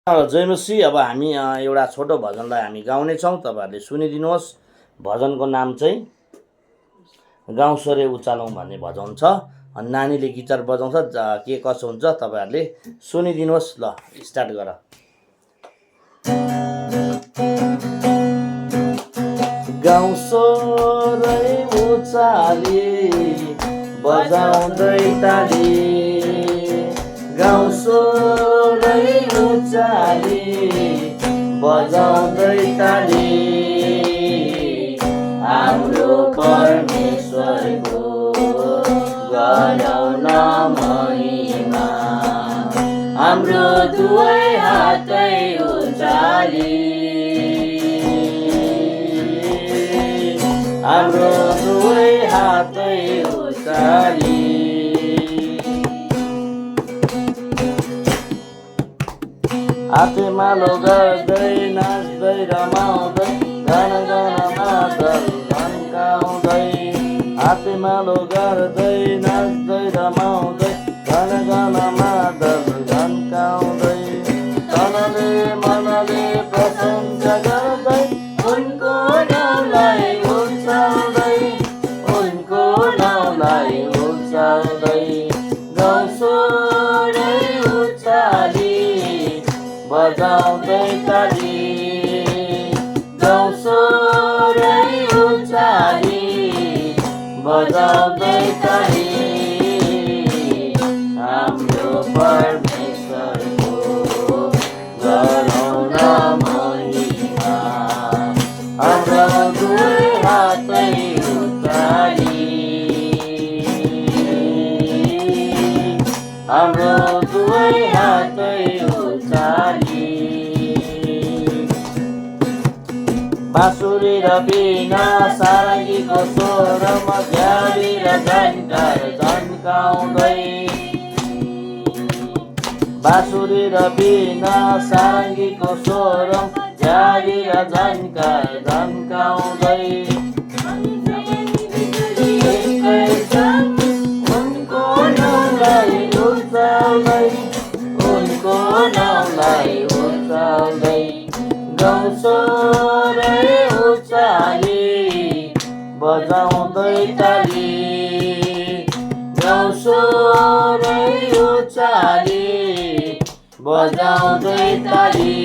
जयमसी अब हामी एउटा छोटो भजनलाई हामी गाउनेछौँ। तपाईँहरूले सुनिदिनुहोस्। भजनको नाम चाहिँ गाउँ स्वरे उचालौँ भन्ने भजन छ। नानीले गिटार बजाउँछ। के कसो हुन्छ तपाईँहरूले सुनिदिनुहोस्। ल स्टार्ट गर। गाउँ स्वरै उचाली बजाउँदै ताली, गाउँ स्वरै उचाली बजाउँदै ताली, हाम्रो परमेश्वरको गरौँ न महिमा, हाम्रो दुवै हातै उचाली, हाम्रो दुवै हातै उचाली। हातेमालो गर्दै नाच्दै रमाउँदै गन गन मादल झन्काउँदै, हातेमालो गर्दै नाच्दै रमाउँदै गन गन मादल झन्काउँदै, तनले मनले प्रशंसा गर्दै उनको नामलाई उचाल्दै, उनको नामलाई उचाल्दै, गाउँ स्वरै उचाली बजाउँदै ताली, गाउँ स्वरै उचाली बजाउँदै ताली, हाम्रो परमेश्वरको गरौँ न महिमा, हाम्रो दुवै हातै उचाली, हाम्रो दुवै हातै उचाली। बाँसुरी र बीना सारङ्गीको स्वरमा झ्याली र झन्कार झन्काउँदै, बाँसुरी र बीना सारङ्गीको स्वरम झ्याली र झन्कार झन्काउँदै, उनको नामलाई उचाल्दै, उनको नामलाई उचाल्दै, गाउँ स्वरै उचाली बजाउँदै ताली, गाउँ स्वरै उचाली बजाउँदै ताली,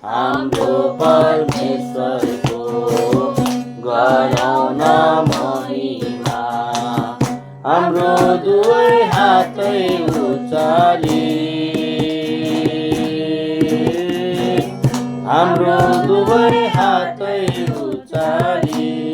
हाम्रो परमेश्वरको गरौँ न महिमा, हाम्रो दुवै हातै उचाली, हाम्रो दुवै हातै उचाली।